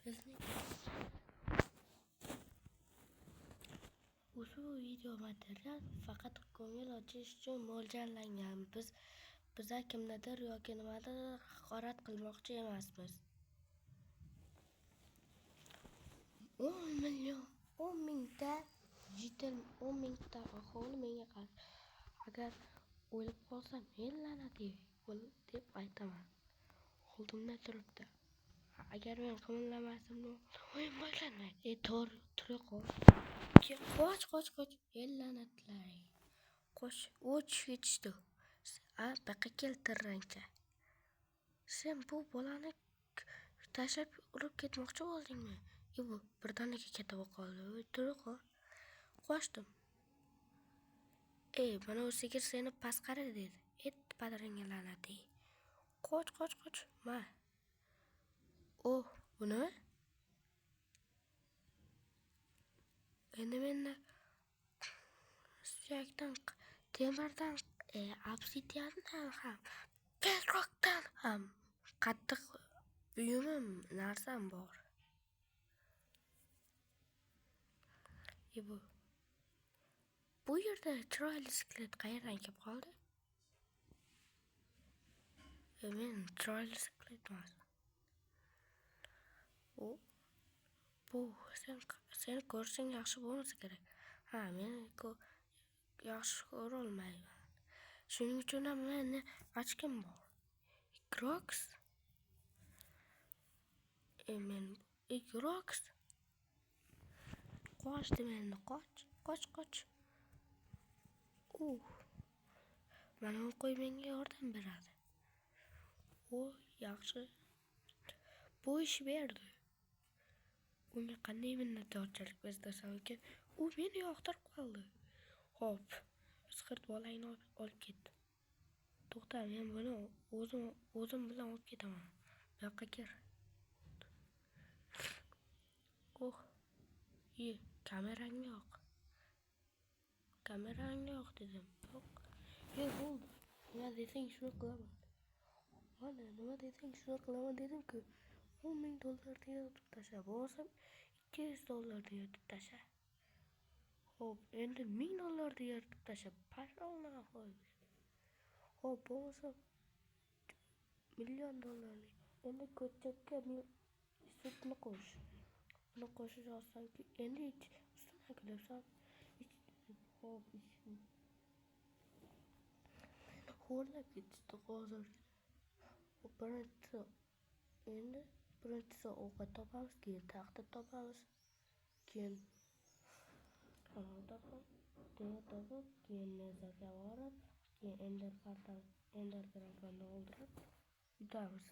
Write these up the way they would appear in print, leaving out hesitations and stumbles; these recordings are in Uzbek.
Bizning ushbu video material faqat ko'ngil ochish uchun mo'ljallangan. Biz kimnidir yoki nimadir haqorat qilmoqchi emasmiz. 10 mingta aholi menga qarshi. Agar o'lib qolsam, men la'nati deb aytaman. Oldimda turibdi. Agar men qimirlamasam, o'yin boshlanmaydi. Tura qol. Qoch. El la'natlay. Qoch. Ketishdi. Baqa keltirrancha. Sen bu bolani tashlab urib ketmoqchi bo'ldingmi? Bu birdaniga ketib qoldi. Tura qol. Qochdim. Mana u sigir seni pasqara dedi. Padringga la'nati. Qoch. Ma. Buni? Endi meni suyakdan, temirdan, obsidiandan ham, bedrockdan ham qattiq buyumim narsam bor. Bu yerda chiroyli skelet qayerdan kelib qoldi? Men chiroyli skelet emas. Bu seni ko'rishing yaxshi bo'lmasa kerak. Men yaxshi ko'rolmayman. Shuning uchun ham meni ochkim bor. Grox. Grox. Qochdim endi. Qoch. Mana u qo'y menga yordam beradi. Yaxshi. Bu ish berdi. Unga qanday minnatdorchilik bildirsam ekan? U meni yoqtirib qoldi. Xo'p, isqirt bolangni olib ket. To'xta, men buni o'zim bilan olib ketaman. Bu yoqqa kir. Kamerangni yoq dedim. Bo'ldi. Nima desang shuni qilaman. Dedim-ku. $10,000 yotib tasha. Bo'lmasa $200 yotib tasha. Xo'p, endi $1,000 yotib tasha. Pasholaga qo'y. Xo'p, bo'lmasa $1,000,000. Endi ko'chakka sutni qo'sh. Buni qo'shish osonki, endi ustidan kulibsan. Xo'p, ichdim. Xo'rlab ketishdi hozir. Birinchisi ovqat topamiz, keyin taxta topamiz, keyin topib, keyin mezorga borib, keyin ender dragonni o'ldirib yutamiz.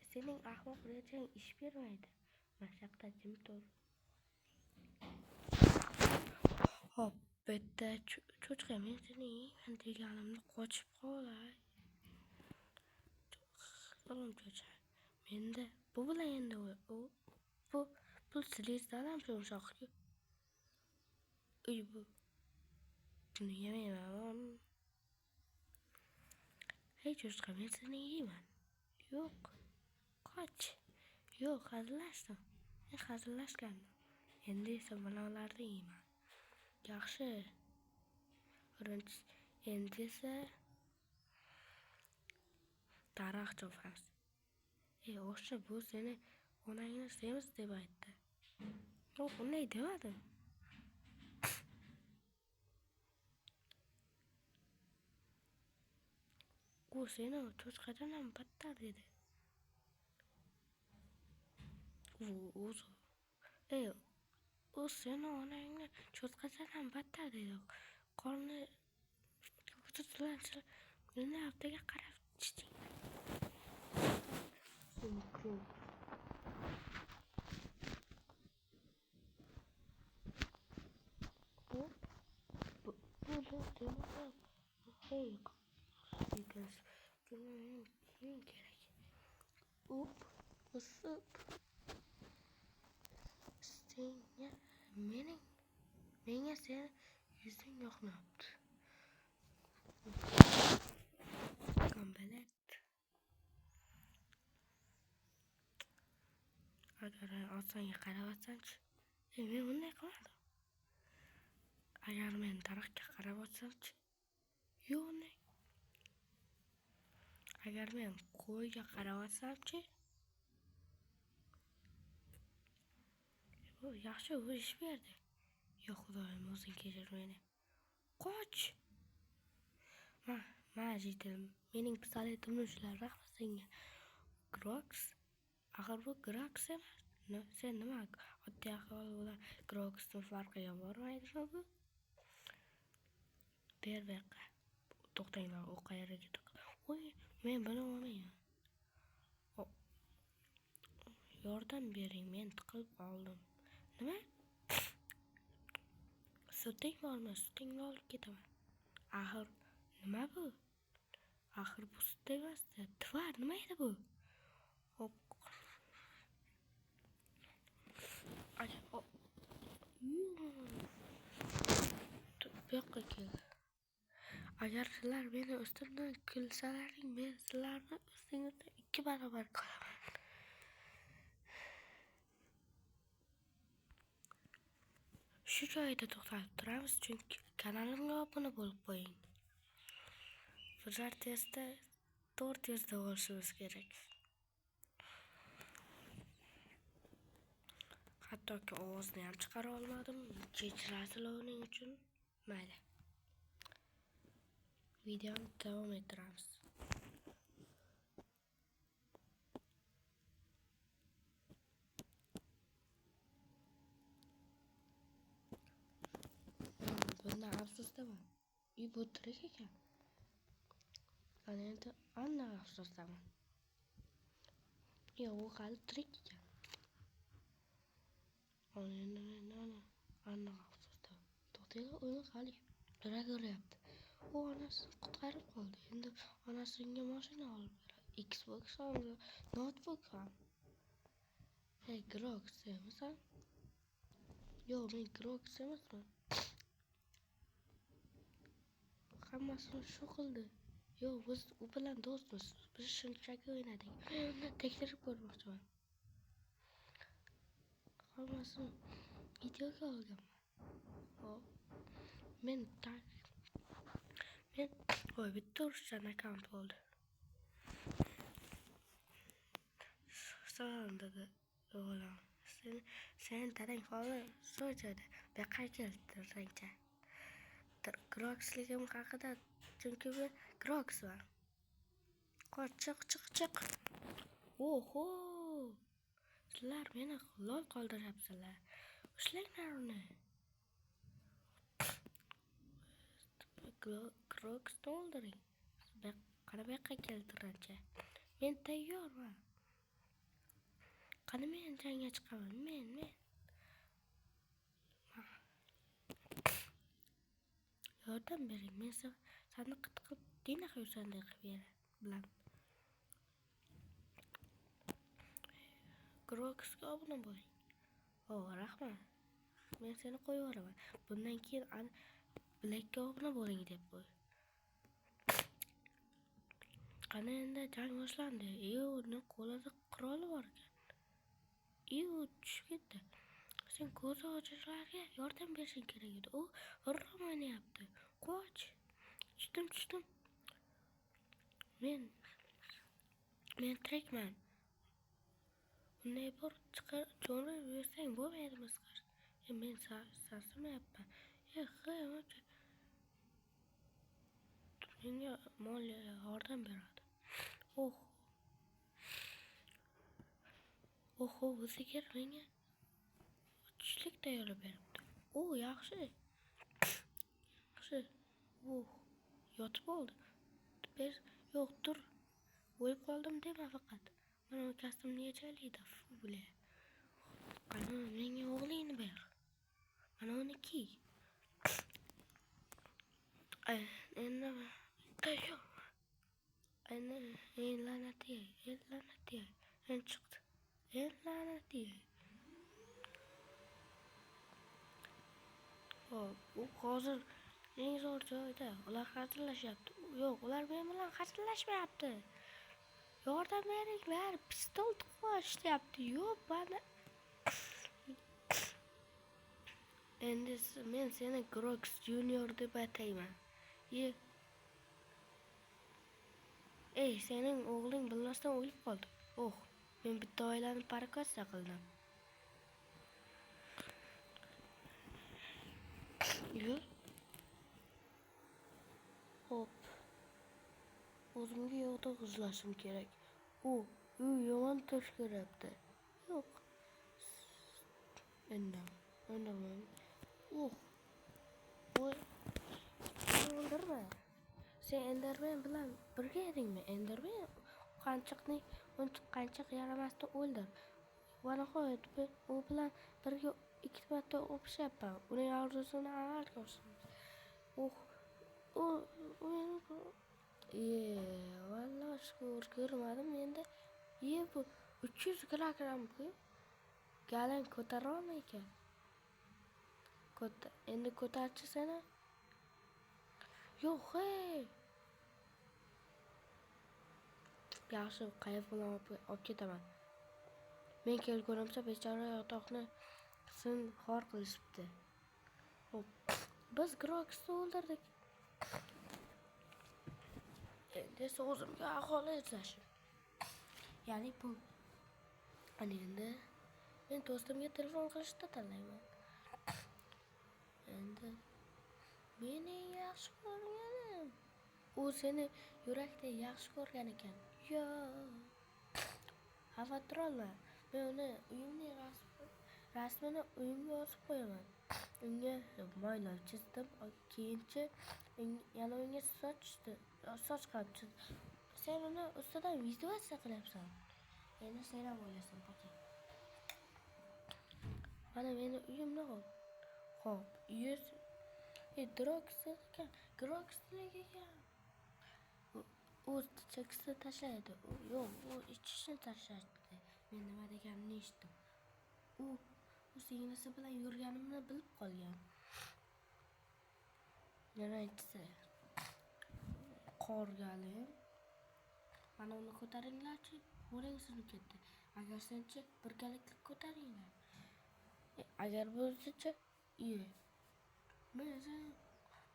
Sening ahmoq rejang ish bermaydi. Mashaqqat jim tur. Hop, bitta cho'chqa men seni yeyman deganimni qochib qolay. Cho'chqa. Menda bu bilan endi bu silizdan ham yumshoq-ku. Buni yemayman. Cho'chqa, men seni yeyman. Yo'q. Qoch. Yo'q, hazillashdim. Men hazillashgandim. Endi esa bularni yeyman. Yaxshi. Endi esa daraxt chopamiz. O'sha bu seni onangni semiz deb aytdi. Yo'q, unday demadim. U seni cho'chqadan ham battar dedi. U seni onangni cho'chqadan ham battar dedi. Qorni meni haftaga qarab ichding. Menga sen yuzing yoqmayapti. Kombalat. agar osmonga qarab-chi. Men bunday qilmadim. Agar men daraxtga qarab o'tsam-chi? Yo'q. Agar men qo'yga qarab o'tsam-chi? Bu yaxshi ish berdi. Yo Xudoyim, o'zing kechir meni. Qoch. Majidim, mening pistoletimni ushla, rahmat senga. Groks? Axir bu Groks emas. Sen nima? Oddiy aholi bilan Groksning farqiga bormaydimi bu? Ber bu yoqqa. To'xtanglar, u qayerga ketdi? Voy, men bilmayman. Yordam bering, men tiqilib qoldim. Nima? Suting bormi? Sutingni olib ketaman. Axir nima bu? Axir bu sut emasdi. Tvar, nima edi bu? Hop. Bu yoqqa kel. Agar sizlar meni ustimdan kulsalaring, men sizlarni ustingizda 2 barobar qilaman. Shu joyda to'xtatib turamiz, chunki kanalimga obuna bo'lib qo'ying. Bizlar testda 400 da bo'lishimiz kerak. Hattoki ovozni ham chiqara olmadim. Kechirasizlar uning uchun. Mayli. Videoni davom ettiramiz. Bundan afsusdaman. Bu tirik ekan. Ana endi annaga afsusdaman. Yo'q, u hali tirik ekan. Annaga afsusdaman. To'xtanglar, uni hali yuraveryapti. U onasini qutqarib qoldi. Endi onasi unga mashina olib beradi. Xbox ham, notebook ham. Hey, Groks semisan? Yo'q, men Groks emasman. Hammasini shu qildi. Yo'q, biz u bilan do'stmiz. Biz shunchaki o'ynadik. Uni tekshirib ko'rmoqchiman. Hammasini videoga olganman. Men bitta urushdan akkaunt bo'ldi. Sonunda o'g'lim, sen dadang hozir shu joyda beqay keltirsancha. Groksligim haqida, chunki men Groksman. Qoch, chiq. Oho! Sizlar meni lol qoldiryapsizlar. Ushlanglar uni. Groksni o'ldiring. Qani beqqa keltirancha. Men tayyorman. Qani men jangga chiqaman. Men. Yordam bering. Men seni qitqib dinaqa yursanday qilib bilan. Groksga obuna bo'ling. Rahmat. Men seni qo'yib yuboraman. Bundan keyin Blackga obuna bo'ling deb qo'y. Qani endi jang boshlandi. Uni qo'lida quroli bor ekan. Tushib ketdi. Sen ko'z ochishlarga yordam berishing kerak edi. U hurram o'ynayapti. Qoch. Tushdim. Men tirikman. Unday bir cho'nib yursang bo'lmaydimi sizlar? Men sasimayapman. Menga moliya yordam beradi. Oho, o'ziga menga tushlik tayyorlab beribdi. Yaxshi. Yotib oldi. Yo'q, tur. O'lib qoldim dema faqat. Mana kastimni yechalaydi. Bule. Qani menga o'g'lingni ber. Mana uni kiy. Endi tayyor. La'natiy. En chiqdi. La'natiy. U hozir eng zo'r joyda. Ular hazillashyapti. Yo'q, ular men bilan hazillashmayapti. Yordam beringlar. Pistol to'qnashyapti. Yo'q, bana Endi men seni Grox Junior deb atayman. Ey, sening o'g'ling bilmasdan o'lib qoldi. Oh, men bitta oilani parokasiya qildim. Hop. O'zimga yo'qda izlashim kerak. U yomon tosh ko'rapti. Yo'q. Enderman. O'ldirma. Sen Enderman bilan birga edingmi? Enderman qanchiq yaramasdan o'ldir. Va nihoyat u bilan birga 2 marta o'pishyapman. Uning orzusini amalga oshiramiz. Vallahi shukr ko'rmadim endi. Bu 300 kilogramm-ku. Galang ko'tara olmaykan. Endi ko'tarchi seni. Yo'q, hey. Yaxshi, qayerga olib ketaman. Men kelgunimcha bechora yotoqni xor qilishibdi. Biz Grox'ni o'ldirdik. Endi o'zimga aholi izlashim. Ya'ni bu. Endi men do'stimga telefon qilishni tanlayman. Endi meni yaxshi ko'rganim. U seni yurakda yaxshi ko'rgan ekan. Yo. Xavotir olma. Men uni uyimning rasmini uyimga yozib qo'yaman. Unga mo'ylov chizdim. Keyinchi yana unga soch qilib chizdim. Sen uni ustidan vizualizatsiya qilyapsan. Endi sen ham o'ylasan, paka. Mana meni uyimni ol. Xo'p, 100 Grox ekan. U chekisni tashlaydi. Yo'q, u ichishni tashlaydi. Men nima deganimni eshitdim. U singlisi bilan yurganimni bilib qolgan. Yana aytsa. Qorgalim. Mana uni ko'taringlarchi. O'ring sinib ketdi. Agar senchi birgalikda ko'taringlar. Agar bo'lsa-chi, men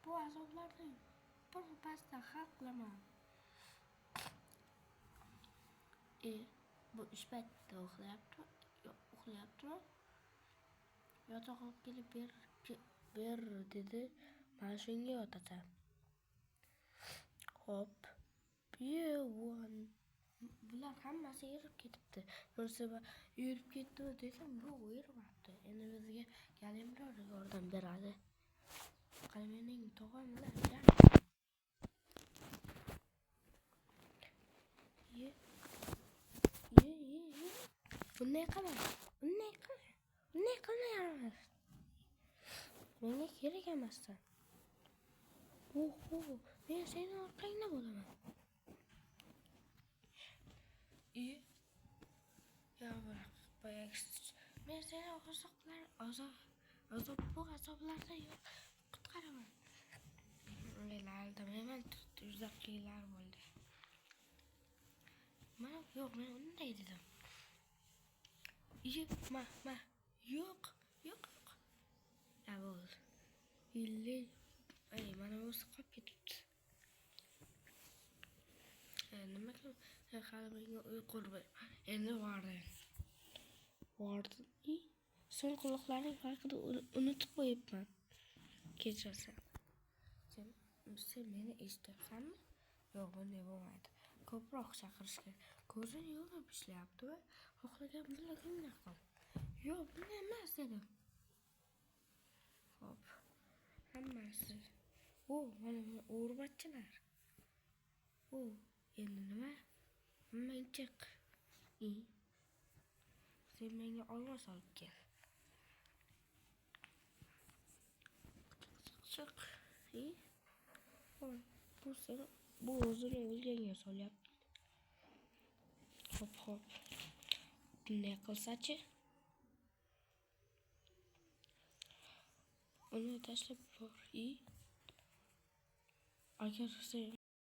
bu azoblarni birpasda hal qilaman. Bu ish paytida uxlayaptimi? Yotoq olib kelib ber dedi. Mana shunga yotasan. Hop. Bular hammasi erib ketibdi. Birisi erib ketdi desam, yo'q, ermabdi. Endi bizga Galimlar yordam beradi. Mening tog'am bilan bunday qilma yaramas. Menga kerak emassan. Men seni orqangda bo'laman. Men seni azoblardan qutqaraman. Aldamayman, tuzaklilar bo'ldi. Yo'q, men unday dedim. Yo'q. Bo'ldi. Mana o'zi qolib ketibdi. Nima qilib? Hali menga uyqu berma. Endi vardim. So'ng quloqlaring haqida unutib qo'yibman. Kechirasan. Sen meni eshityapsanmi? Yo'q, bunday bo'lmaydi. Ko'proq chaqirish kerak. Ko'zini yumib ishlayapti va xohlagan bilagingni qil. Yo'q, bunday emas dedim. Hop. Hammasi. Mana o'rbatchilar. Endi nima? Hammang chiq. Sen menga olma solib kel. Chiq. Bu o'zini o'lganga solyapti. Hop. Bunday qilsa-chi? Uni tashlab yubor. Agar sen